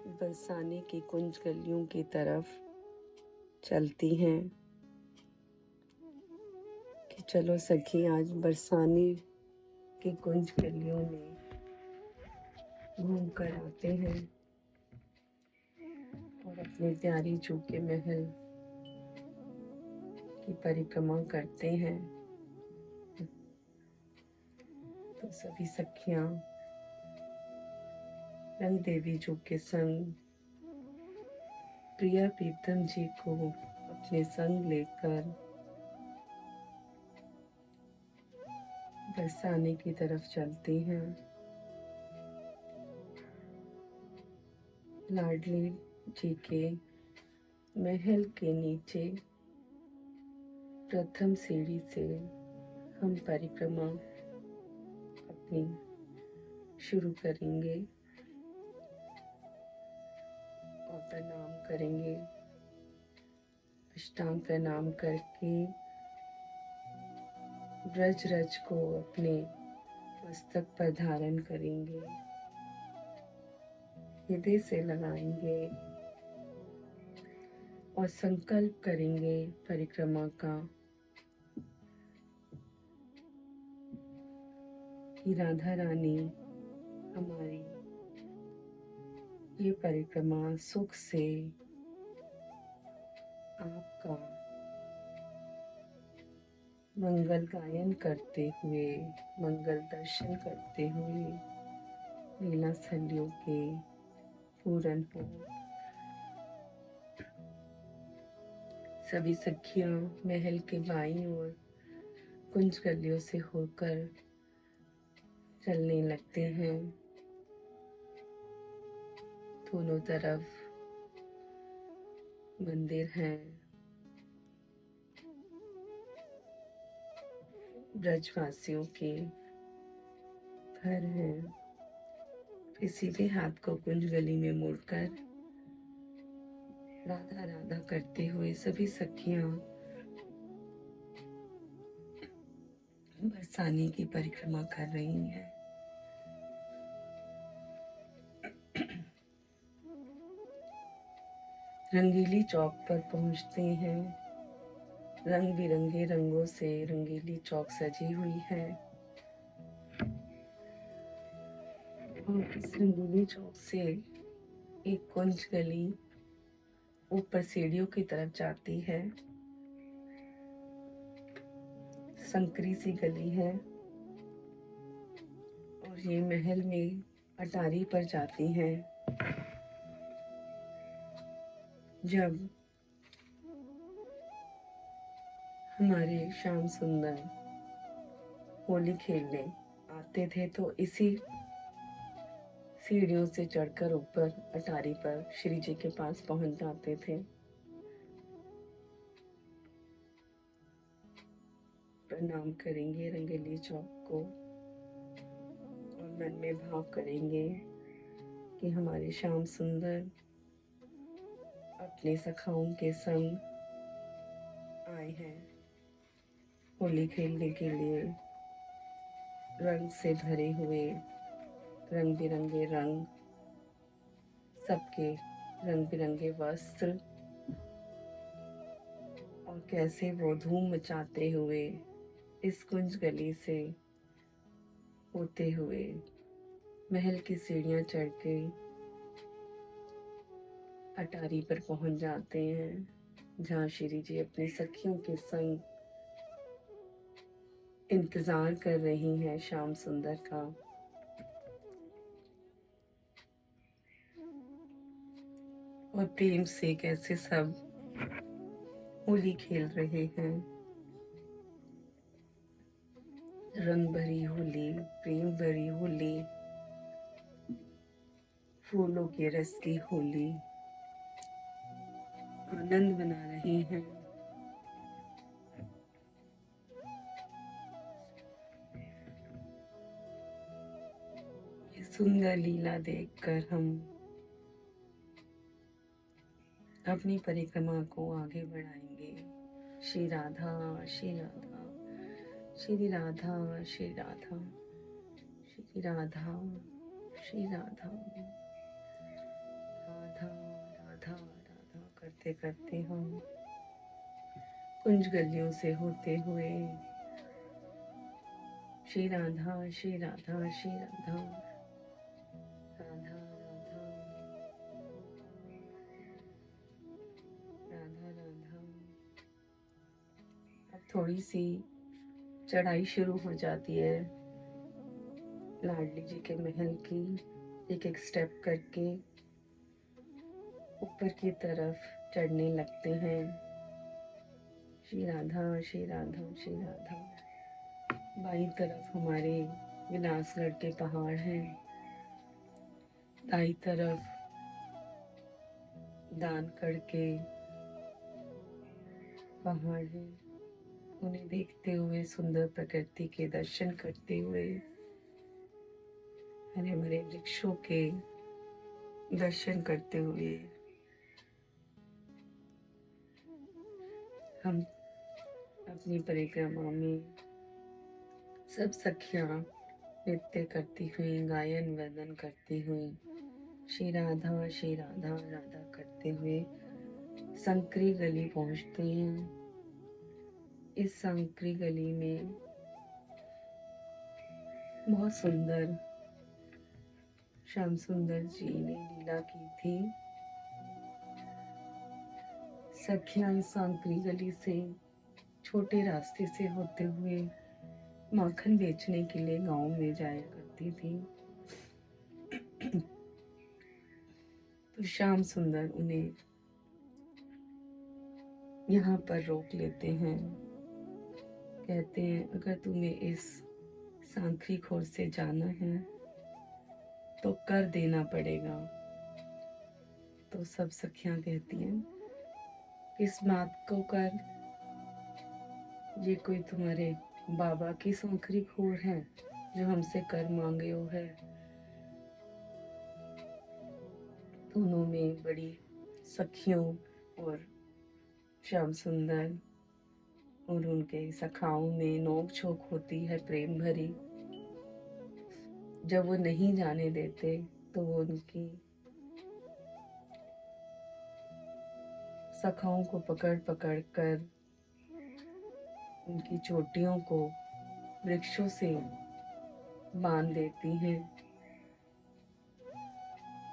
बरसाने की कुंज गलियों की तरफ चलती हैं कि चलो सखी आज बरसाने की कुंज गलियों में घूम कर आते हैं और अपने प्यारी चूके महल की परिक्रमा करते हैं। तो सभी सखियां रंग देवी जी के संग प्रिया प्रीतम जी को अपने संग लेकर बरसाने की तरफ चलती हैं। लाडली जी के महल के नीचे प्रथम सीढ़ी से हम परिक्रमा अपनी शुरू करेंगे और प्रणाम करेंगे। अष्टांग प्रणाम करके ब्रज रज को अपने मस्तक पर धारण करेंगे, हृदय से लगाएंगे और संकल्प करेंगे परिक्रमा का कि राधा रानी हमारी ये परिक्रमा सुख से आपका मंगल गायन करते हुए, मंगल दर्शन करते हुए लीला स्थलियों के पूर्ण हो। सभी सखियां महल के बाईं ओर कुंज गलियों से होकर चलने लगते हैं। दोनों तरफ मंदिर हैं, ब्रजवासियों के घर हैं। फिर सीधे हाथ को कुंज गली में मुड़कर राधा राधा करते हुए सभी सखियां बरसाने की परिक्रमा कर रही हैं। रंगीली चौक पर पहुंचते हैं। रंग बिरंगे रंगों से रंगीली चौक सजी हुई है और इस रंगीली चौक से एक कुंज गली ऊपर सीढ़ियों की तरफ जाती है। संकरी सी गली है और ये महल में अटारी पर जाती है। जब हमारे श्याम सुंदर होली खेलने आते थे तो इसी सीढ़ियों से चढ़कर ऊपर अटारी पर श्री जी के पास पहुंच जाते थे। प्रणाम करेंगे रंगीली चौक को और मन में भाव करेंगे कि हमारे श्याम सुंदर अपने सखाओं के संग आए हैं होली खेलने के लिए। रंग से भरे हुए रंग बिरंगे रंग, सबके रंग बिरंगे वस्त्र और कैसे वो धूम मचाते हुए इस कुंज गली से होते हुए महल की सीढ़ियां चढ़ के अटारी पर पहुंच जाते हैं, जहाँ श्री जी अपनी सखियों के संग इंतजार कर रही हैं श्याम सुंदर का। और प्रेम से कैसे सब होली खेल रहे हैं। रंग भरी होली, प्रेम भरी होली, फूलों के रस की होली, आनंद मना रहे हैं। ये सुंदर लीला देखकर हम अपनी परिक्रमा को आगे बढ़ाएंगे। श्री राधा श्री राधा श्री राधा श्री राधा श्री राधा श्री राधा। राधा राधा राधा करते करते हम कुंज गलियों से होते हुए श्री राधा श्री राधा श्री राधा राधा राधा राधा राधा। अब थोड़ी सी चढ़ाई शुरू हो जाती है लाडली जी के महल की। एक एक स्टेप करके ऊपर की तरफ चढ़ने लगते हैं। श्री राधा श्री राधा श्री राधा। बाईं तरफ हमारे विनाशगढ़ के पहाड़ हैं, दाईं तरफ दानगढ़ के पहाड़ हैं। उन्हें देखते हुए, सुंदर प्रकृति के दर्शन करते हुए, हरे भरे वृक्षों के दर्शन करते हुए हम अपनी परिक्रमा में सब सखियां नृत्य करती हुई, गायन वादन करती हुई श्री राधा राधा करते हुए संकरी गली पहुंचते हैं। इस संकरी गली में बहुत सुंदर श्याम सुंदर जी ने लीला की थी। सखियां इस सांकरी गली से छोटे रास्ते से होते हुए माखन बेचने के लिए गांव में जाया करती थी। तो श्याम सुंदर उन्हें यहाँ पर रोक लेते हैं। कहते हैं, अगर तुम्हें इस सांकरी खोर से जाना है तो कर देना पड़ेगा। तो सब सखियां कहती हैं, किस बात को कर? ये कोई तुम्हारे बाबा की सांकरी खोर है जो हमसे कर मांगे हो है? दोनों में बड़ी सखियों और श्याम सुंदर और उनके सखाओं में नोक झोंक होती है, प्रेम भरी। जब वो नहीं जाने देते तो वो उनकी सखाओं को पकड़ पकड़ कर उनकी चोटियों को वृक्षों से बांध देती हैं।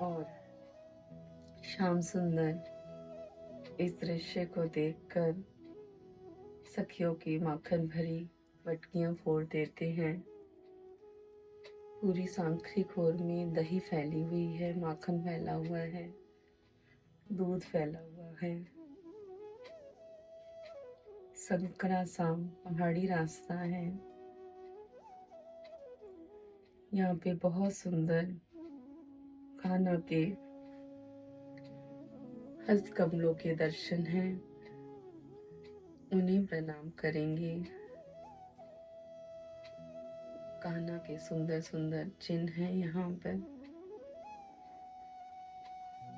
और श्याम सुंदर इस दृश्य को देखकर सखियों की माखन भरी वटकियां फोड़ देते हैं। पूरी सांकरी खोर में दही फैली हुई है, माखन फैला हुआ है, दूध फैला हुआ है। संकरा सा पहाड़ी रास्ता है। यहाँ पे बहुत सुंदर कान्हा के हस्त कमलों के दर्शन हैं। उन्हें प्रणाम करेंगे। कान्हा के सुंदर सुंदर चिन्ह हैं यहाँ पर।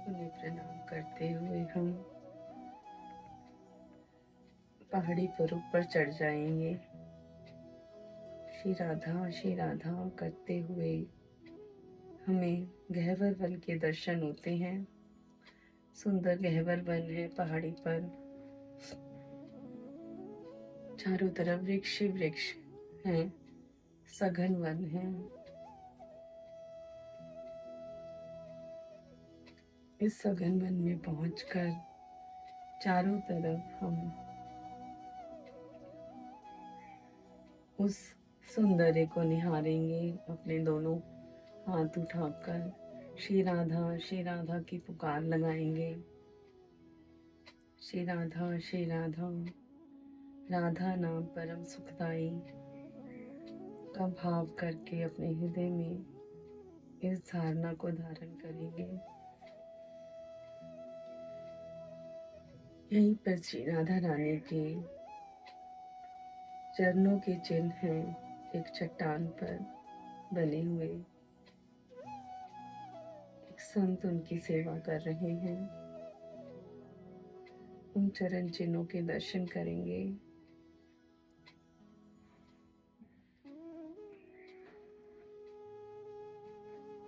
उन्हें प्रणाम करते हुए हम पहाड़ी पर ऊपर चढ़ जाएंगे। श्री राधा करते हुए हमें गहवर वन के दर्शन होते हैं। सुंदर गहवर वन है पहाड़ी पर। चारों तरफ वृक्ष ही वृक्ष हैं, सघन वन है। इस सघन वन में पहुंचकर चारों तरफ हम उस सौंदर्य को निहारेंगे, अपने दोनों हाथ उठाकर श्री राधा की पुकार लगाएंगे। श्री राधा राधा नाम परम सुखदाई का भाव करके अपने हृदय में इस धारणा को धारण करेंगे। यहीं पर श्री राधा रानी के चरणों के चिन्ह हैं, एक चट्टान पर बने हुए। एक संत उनकी सेवा कर रहे हैं। उन चरण चिन्हों के दर्शन करेंगे।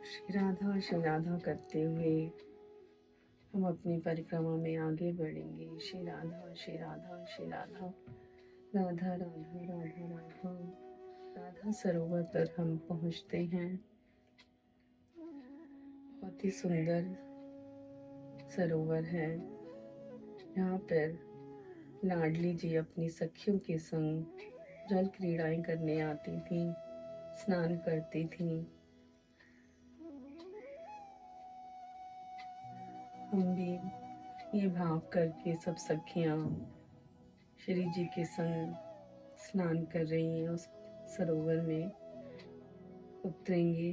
श्री राधा करते हुए हम अपनी परिक्रमा में आगे बढ़ेंगे। श्री राधा श्री राधा श्री राधा, राधा राधा राधा राधा। राधा सरोवर तक हम पहुँचते हैं। बहुत ही सुंदर सरोवर है। यहाँ पर लाडली जी अपनी सखियों के संग जल क्रीड़ाएं करने आती थी, स्नान करती थी। हम भी ये भाव करके सब सखियां श्री जी के संग स्नान कर रही हैं, उस सरोवर में उतरेंगे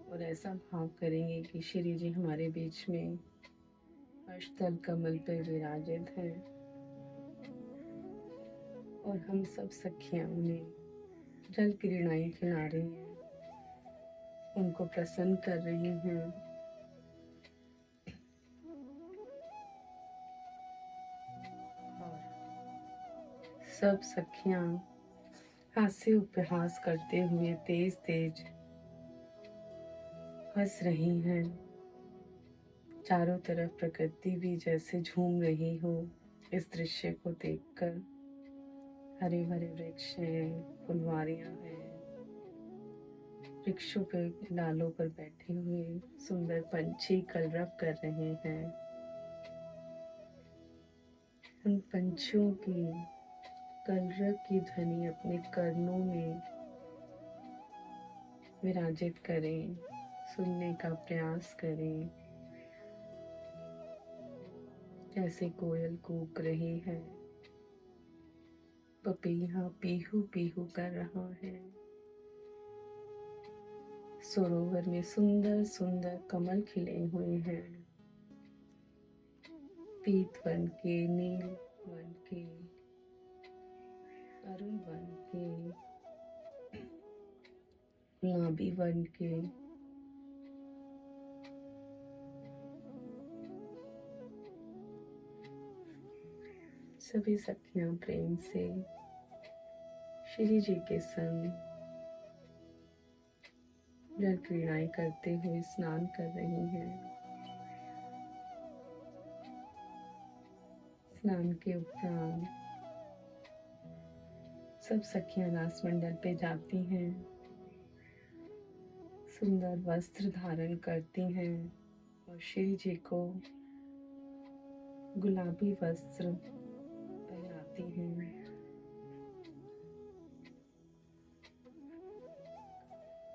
और ऐसा भाव करेंगे कि श्री जी हमारे बीच में अष्टदल कमल पर विराजित हैं और हम सब सखियां उन्हें जल क्रीड़ाएं खिला रही हैं, उनको प्रसन्न कर रही हैं। और सब सखियां हास्य उपहास करते हुए तेज तेज हंस रही हैं। चारों तरफ प्रकृति भी जैसे झूम रही हो इस दृश्य को देखकर। हरे भरे वृक्ष हैं, फुलवारियां हैं, वृक्षों पर डालों पर बैठे हुए सुंदर पंछी कलरव कर रहे हैं। उन पंछियों की कलरव की ध्वनि अपने कर्णों में विराजित करें, सुनने का प्रयास करें। जैसे कोयल कूक रही है, पपीहा पीहू पीहू कर रहा है। सरोवर में सुंदर सुंदर कमल खिले हुए हैं, पीत वन के, नील वन के, अरुण वन के, गुलाबी वन के। सभी सखियां प्रेम से श्री जी के संग जल क्रीड़ाएं करते हुए स्नान कर रही हैं। स्नान के उपरांत सब सखियां रास मंडल पे जाती हैं, सुंदर वस्त्र धारण करती हैं और श्री जी को गुलाबी वस्त्र पहनाती हैं।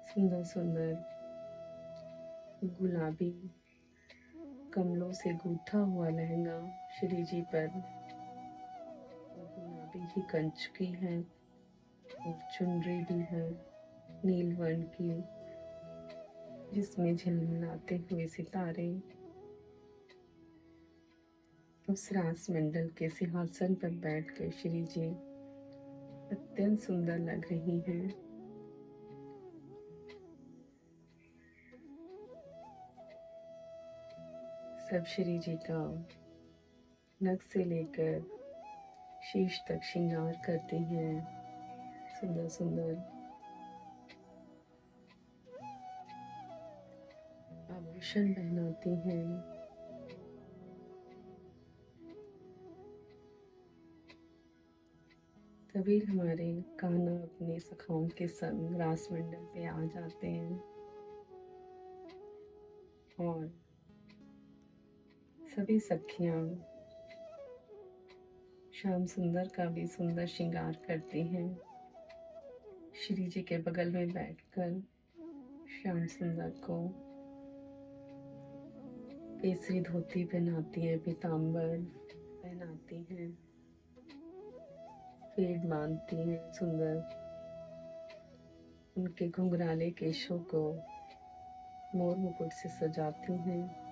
सुंदर सुंदर गुलाबी कमलों से गूंथा हुआ लहंगा श्री जी पर, और गुलाबी ही कंचकी है और चुनरी भी है नील वर्ण की, जिसमें झिलमिलाते हुए सितारे उस रास मंडल के सिंहासन पर बैठकर श्री जी अत्यंत सुंदर लग रही हैं। सब श्री जी का नख से लेकर शीश तक श्रृंगार करती हैं, सुंदर सुंदर आभूषण पहनाती हैं। तभी हमारे कान्हा अपने सखाओं के संग रास मंडल पे आ जाते हैं और सभी सखियां श्याम सुंदर का भी सुंदर श्रृंगार करती हैं। श्री जी के बगल में बैठकर श्याम सुंदर को केसरी धोती पहनाती हैं, पीतांबर पहनाती हैं, फेड बांधती हैं, सुंदर उनके घुंघराले केशों को मोर मुकुट से सजाती हैं।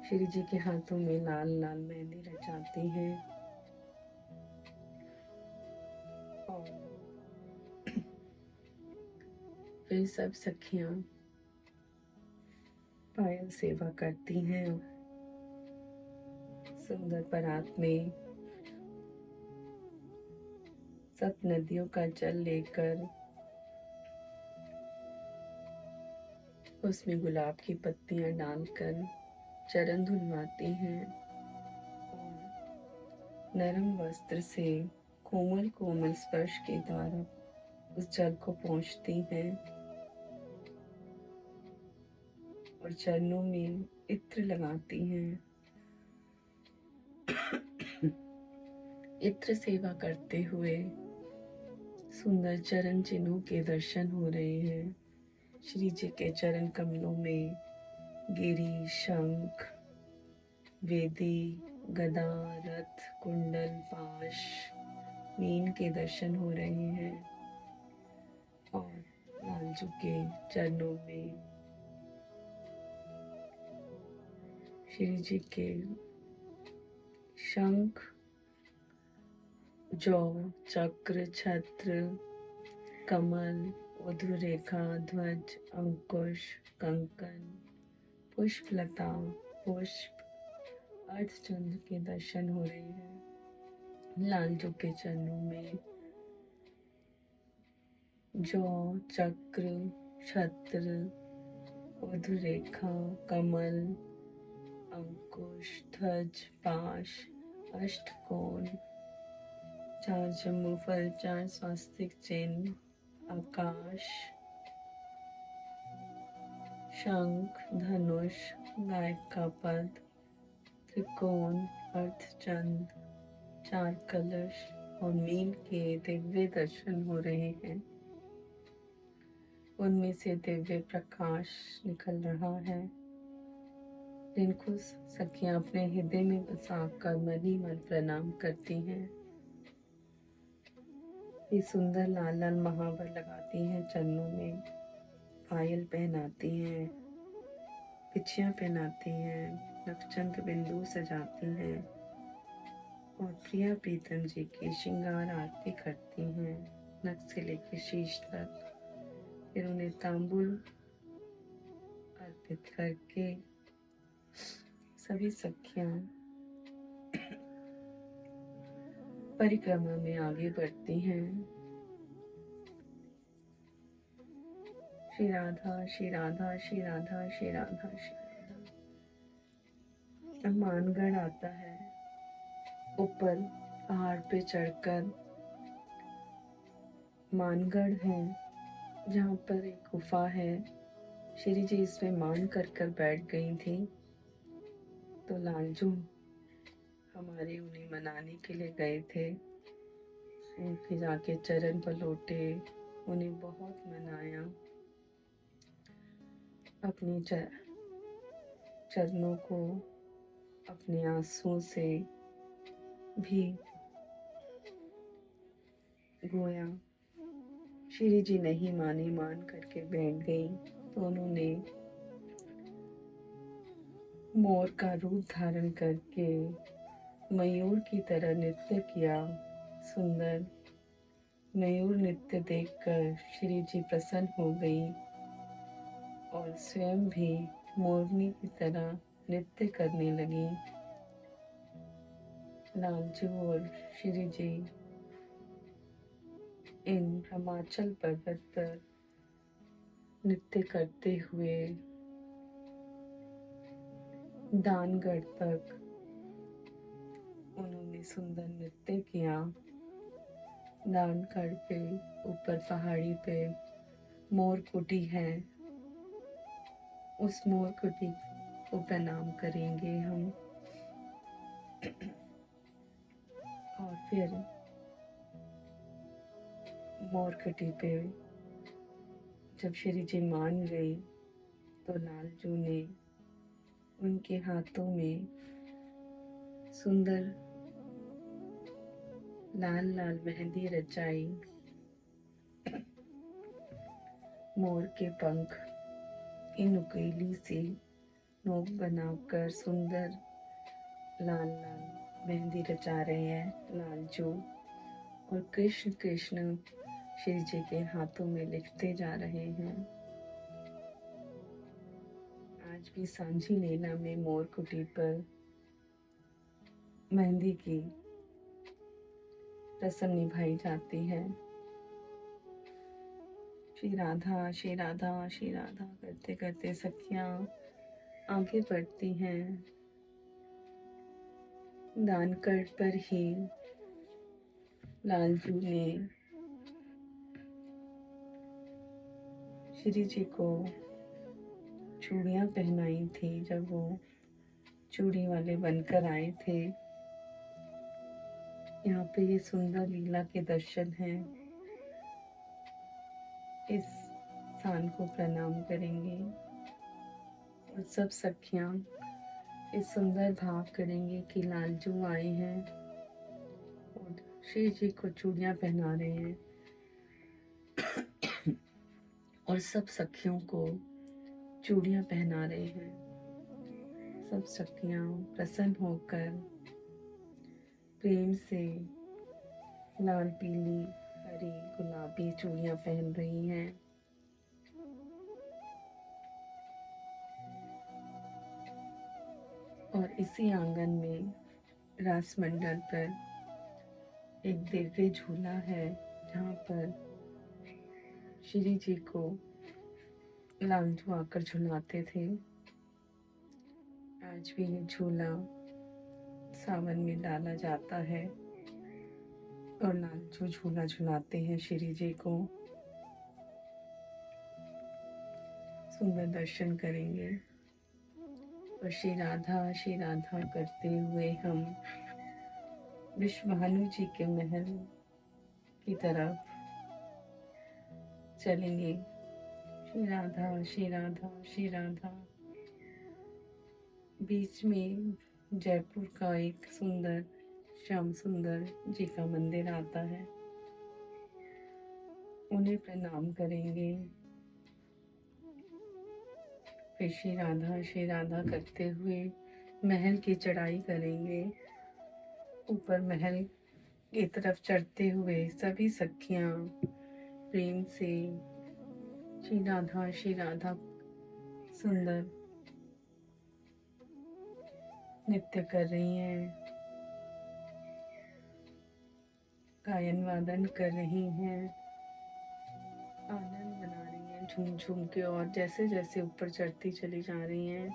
श्री जी के हाथों में लाल लाल मेहंदी रचाती हैं और फिर सब सखियां पायल सेवा करती हैं। सुंदर परात में सब नदियों का जल लेकर उसमें गुलाब की पत्तियां डालकर चरण धुलवाती हैं और नरम वस्त्र से कोमल कोमल स्पर्श के द्वारा उस जल को पोंछती हैं और चरणों में इत्र लगाती हैं। इत्र सेवा करते हुए सुंदर चरण चिन्हों के दर्शन हो रहे हैं। श्री जी के चरण कमलों में गिरी, शंख, वेदी, गदा, रथ, कुंडल, पाश, मीन के दर्शन हो रहे हैं और लालजू के चरणों में श्री जी के शंख, जौ, चक्र, छत्र, कमल, वधुरेखा, ध्वज, अंकुश, कंकन, पुष्पलता, पुष्प, अर्धचंद्र के दर्शन हो रहे हैं। लालजू के चरणों में जौ, चक्र, छत्र, वधुरेखा, कमल, अंकुश, ध्वज, पाश, अष्टकोण, 4 जम्बू फल, 4 स्वास्तिक चिन्ह, आकाश, शंख, धनुष, गायक का पद, त्रिकोण, अर्धचंद्र, 4 कलश और मीन के दिव्य दर्शन हो रहे हैं। उनमें से दिव्य प्रकाश निकल रहा है, जिनको सखियां अपने हृदय में बसाकर मन ही मन प्रणाम करती हैं। ये सुंदर लाल लाल महावर लगाती हैं चरणों में, पायल पहनाती हैं, बिछियाँ पहनाती हैं, नक्षत्र बिंदु सजाती हैं और प्रिया प्रीतम जी की श्रृंगार आरती करती हैं, नख से लेकर शीश तक। फिर उन्हें तांबुल अर्पित करके सभी सखियां परिक्रमा में आगे बढ़ती हैं। श्री राधा, श्री राधा, श्री राधा, श्री राधा, श्री राधा। अब मानगढ़ आता है। ऊपर पहाड़ पे चढ़कर मानगढ़ है, जहाँ पर एक गुफा है। श्री जी इसमें मान कर बैठ गई थी, तो लालजू हमारे उन्हें मनाने के लिए गए थे। उनके जाके चरण पलोटे, उन्हें बहुत मनाया, अपने चरणों को अपने आंसुओं से भी गोया। श्री जी नहीं माने, मान करके बैठ गई, तो उन्होंने मोर का रूप धारण करके मयूर की तरह नृत्य किया। सुंदर मयूर नृत्य देखकर श्री जी प्रसन्न हो गई और स्वयं भी मोरनी की तरह नृत्य करने लगी। लालजू और श्री जी इन हिमाचल पर्वत पर नृत्य करते हुए दानगढ़ तक उन्होंने सुंदर नृत्य किया। दानगढ़ पे ऊपर पहाड़ी पे मोर कुटी है, उस मोर कुटी को प्रणाम करेंगे हम। और फिर मोर कुटी पे जब श्री जी मान गई, तो लालजू ने उनके हाथों में सुंदर लाल लाल मेहंदी रचाई। मोर के पंख की नुकीली सी नोक बनाकर सुंदर लाल लाल मेहंदी रचा रहे हैं लालजू, और कृष्ण कृष्ण श्री जी के हाथों में लिखते जा रहे हैं। आज भी सांझी लीला में मोर कुटी पर मेहंदी की रस्म निभाई जाती है। श्री राधा, श्री राधा, श्री राधा करते करते सखियां आगे बढ़ती हैं। दानकट पर ही लालजू ने श्री जी को चूड़ियाँ पहनाई थी जब वो चूड़ी वाले बनकर आए थे। यहाँ पे ये सुंदर लीला के दर्शन हैं। इस स्थान को प्रणाम करेंगे और सब सखियाँ इस सुंदर भाव करेंगे कि लालजू आए हैं और श्री जी को चूड़ियाँ पहना रहे हैं और सब सखियों को चूड़ियाँ पहना रहे हैं। सब सखियाँ प्रसन्न होकर प्रेम से लाल, पीली, हरी, गुलाबी चूड़ियाँ पहन रही हैं। और इसी आंगन में रास मंडल पर एक दिव्य झूला है जहाँ पर श्री जी को लालजू आकर झुलाते थे। आज भी ये झूला सावन में डाला जाता है और लालजू झूला झुलाते हैं श्री जी को। सुंदर दर्शन करेंगे और श्री राधा करते हुए हम विश्वभानु जी के महल की तरफ चलेंगे। श्री राधा श्री राधा श्री राधा। बीच में जयपुर का एक सुंदर श्याम सुंदर जी का मंदिर आता है, उन्हें प्रणाम करेंगे। फिर श्री राधा करते हुए महल की चढ़ाई करेंगे। ऊपर महल की तरफ चढ़ते हुए सभी सखियां प्रेम से श्री राधा सुंदर नृत्य कर रही हैं, गायन वादन कर रही हैं, आनंद मना रही हैं झूम झूम के। और जैसे जैसे ऊपर चढ़ती चली जा रही हैं,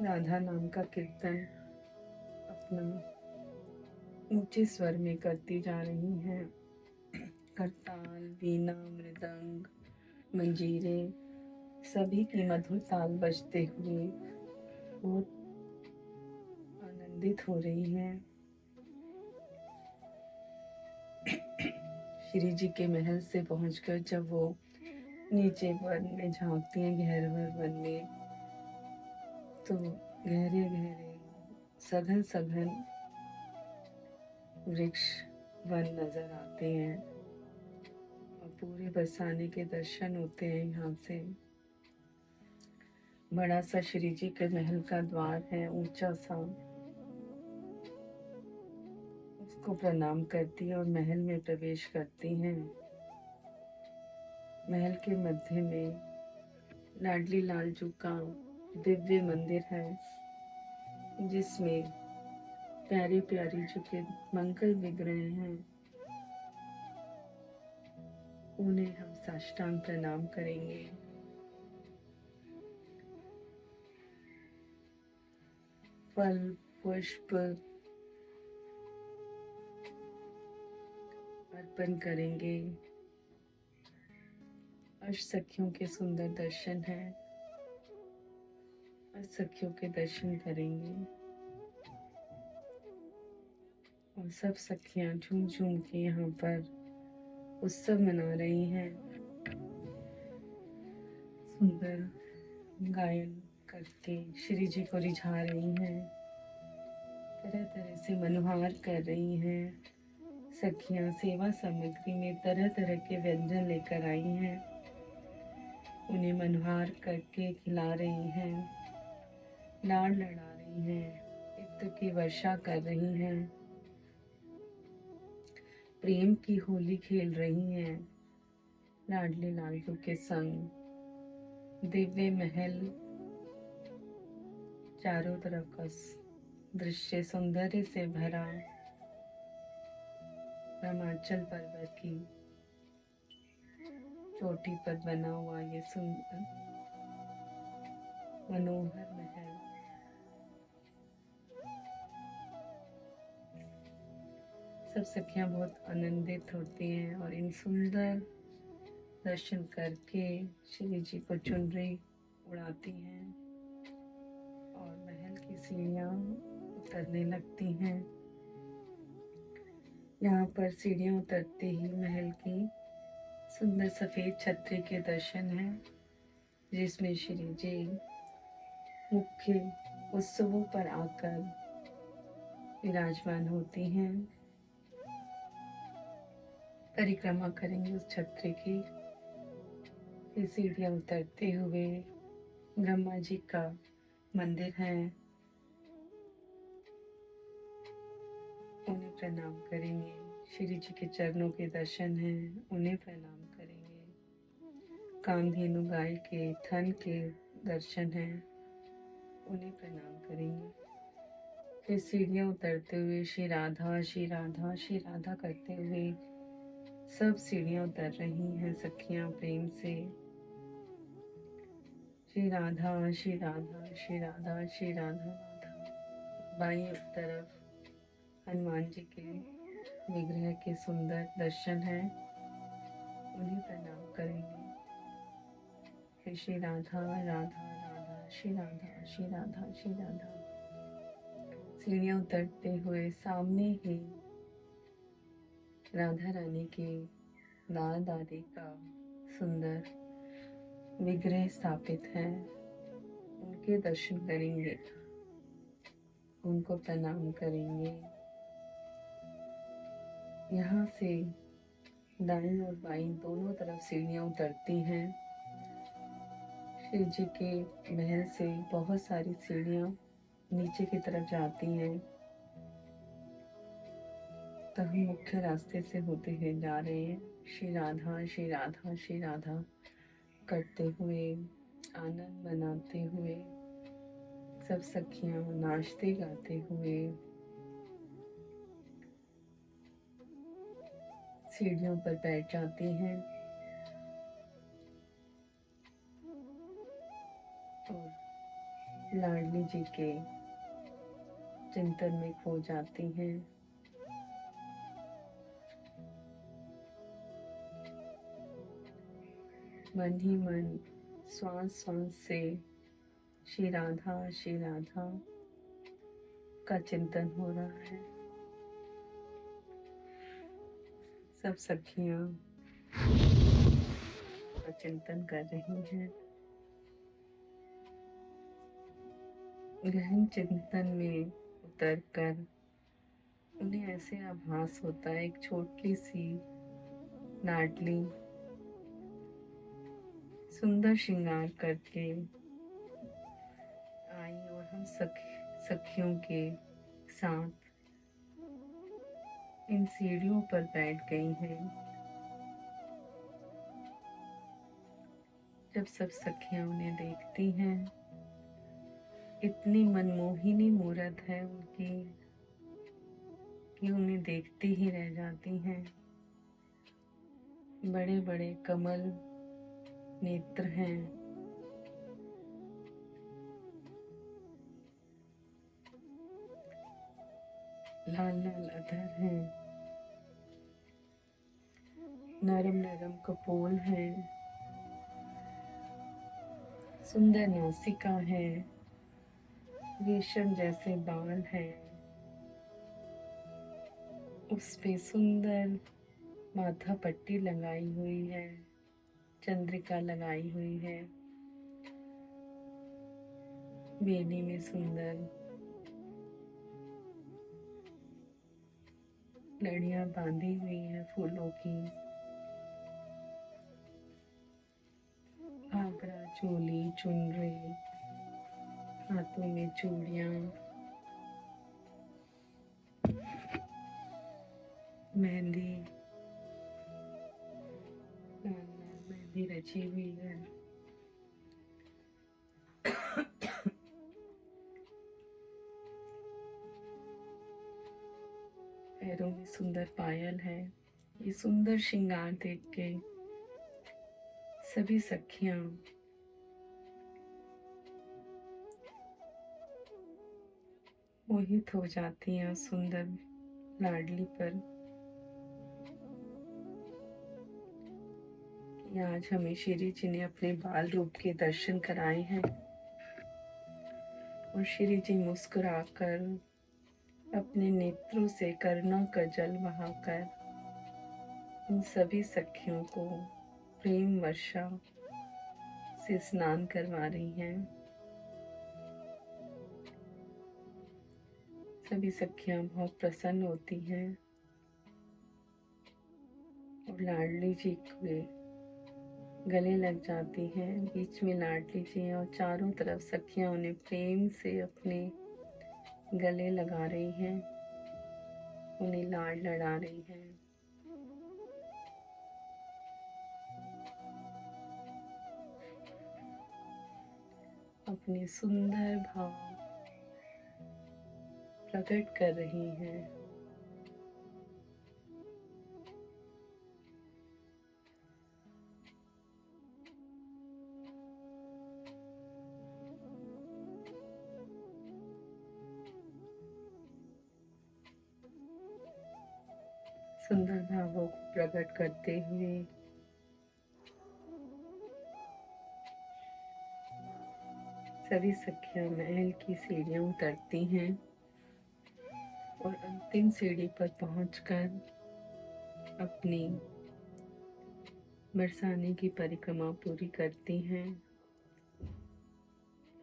राधा नाम का कीर्तन अपना ऊंचे स्वर में करती जा रही हैं। करताल, वीणा, मृदंग, मंजीरे सभी की मधुर ताल बजते हुए बहुत आनंदित हो रही हैं। श्री जी के महल से पहुंचकर जब वो नीचे वन में झांकती हैं, गहरे वन में, तो गहरे गहरे सघन सघन वृक्ष वन नजर आते हैं और पूरे बरसाने के दर्शन होते हैं। यहाँ से बड़ा सा श्री जी के महल का द्वार है, ऊंचा सा। उसको प्रणाम करती है और महल में प्रवेश करती हैं। महल के मध्य में लाडली लालजू का दिव्य मंदिर है, जिसमें प्यारे प्यारी जी के मंगल विग्रह हैं। उन्हें हम साष्टांग प्रणाम करेंगे। फल पुष्प अर्पण करेंगे। अष्ट सखियों के सुंदर दर्शन हैं, अष्ट सखियों के दर्शन करेंगे और सब सखियां झूम झूम के यहाँ पर उत्सव मना रही हैं। सुंदर गायन करके श्री जी को रिझा रही हैं, तरह तरह से मनोहार कर रही हैं। सखियां सेवा सामग्री में तरह तरह के व्यंजन लेकर आई हैं, उन्हें मनोहार करके खिला रही हैं, लाड़ लड़ा रही हैं, इत्र की वर्षा कर रही हैं, प्रेम की होली खेल रही हैं लाडले लालजू के संग। दिव्य महल, चारों तरफ का दृश्य सौंदर्य से भरा, हिमाचल पर्वत की चोटी पर बना हुआ ये सुंदर मनोहर महल। सब सखियां बहुत आनंदित होती हैं और इन सुंदर दर्शन करके श्री जी को चुनरी उड़ाती हैं और महल की सीढ़ियां उतरने लगती हैं। यहाँ पर सीढ़ियां उतरते ही महल की सुंदर सफेद छतरी के दर्शन हैं, जिसमें श्री जी मुख्य उत्सवों पर आकर विराजमान होती हैं। परिक्रमा करेंगे उस छतरी की। फिर सीढ़ियां उतरते हुए ब्रह्मा जी का मंदिर है, उन्हें प्रणाम करेंगे। श्री जी के चरणों के दर्शन हैं, उन्हें प्रणाम करेंगे। कामधेनु गाय के थन के दर्शन हैं, उन्हें प्रणाम करेंगे। फिर सीढ़ियां उतरते हुए श्री राधा श्री राधा श्री राधा करते हुए सब सीढ़ियां उतर रही हैं सखियां प्रेम से। श्री राधा श्री राधा श्री राधा श्री राधा राधा। बाईं तरफ हनुमान जी के विग्रह के सुंदर दर्शन हैं, उन्हें प्रणाम करेंगे। फिर श्री राधा राधा राधा श्री राधा श्री राधा श्री राधा। सीढ़ियां उतरते हुए सामने ही राधा रानी के दादा दादी का सुंदर विग्रह स्थापित है, उनके दर्शन करेंगे, उनको प्रणाम करेंगे। यहाँ से दाईं और बाईं दोनों तरफ सीढ़ियां उतरती हैं। शिव जी के महल से बहुत सारी सीढ़ियां नीचे की तरफ जाती हैं, तो हम मुख्य रास्ते से होते हुए जा रहे हैं। श्री राधा श्री राधा श्री राधा करते हुए, आनंद मनाते हुए, सब सखियां नाचते गाते हुए सीढ़ियों पर बैठ जाती हैं और लाडली जी के चिंतन में खो जाती हैं। मन ही मन श्वास श्वास से श्री राधा का चिंतन हो रहा है। सब सखियां का चिंतन कर रही हैं। गहन चिंतन में उतरकर उन्हें ऐसे आभास होता है, एक छोटी सी लाडली सुंदर श्रृंगार करके आई और हम सखियों के साथ इन सीढ़ियों पर बैठ गई हैं। जब सब सखियां उन्हें देखती हैं, इतनी मनमोहिनी मूरत है उनकी कि उन्हें देखती ही रह जाती हैं। बड़े बड़े कमल नेत्र हैं, लाल लाल अधर हैं, नरम नरम कपोल हैं, सुंदर नासिका है, रेशम जैसे बाल हैं, उस पे सुंदर माथा पट्टी लगाई हुई है, चंद्रिका लगाई हुई है, बेनी में सुंदर लड़ियां बांधी हुई है फूलों की, घाघरा चोली चुनरी, हाथों में चूड़ियां, मेहंदी, लाल लाल मेहंदी रची हुई है। पैरों में सुंदर पायल है। ये सुंदर श्रृंगार देख के सभी सखियां मोहित हो जाती हैं उस सुंदर लाडली पर कि आज हमें श्री जी ने अपने बाल रूप के दर्शन कराए हैं। और श्री जी मुस्कुराकर अपने नेत्रों से करुणा का जल बहाकर उन सभी सखियों को प्रेम वर्षा से स्नान करवा रही हैं। सभी सखियां बहुत प्रसन्न होती हैं और लाडली जी के गले लग जाती हैं। बीच में लाडली जी हैं और चारों तरफ सखियां उन्हें प्रेम से अपने गले लगा रही हैं, उन्हें लाड लड़ा रही हैं। अपने सुंदर भाव प्रकट कर रही हैं। सुंदर भावों को प्रकट करते हुए सभी सखियां महल की सीढ़ियां उतरती हैं और अंतिम सीढ़ी पर पहुंचकर अपनी बरसाने की परिक्रमा पूरी करती हैं।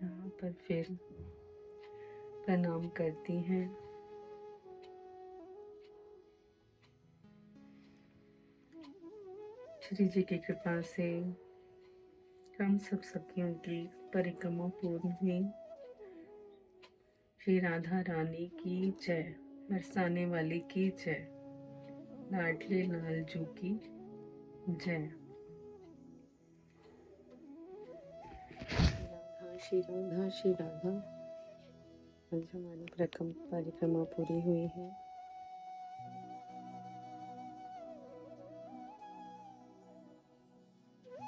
यहाँ पर फिर प्रणाम करती हैं। श्री जी की कृपा से हम सब सखियों की परिक्रमा पूर्ण हुई। श्री राधा रानी की जय, बरसाने वाली की जय, लाडले लाल जू की जय। श्री राधा श्री राधा। आज हमारी परिक्रमा पूरी हुई है।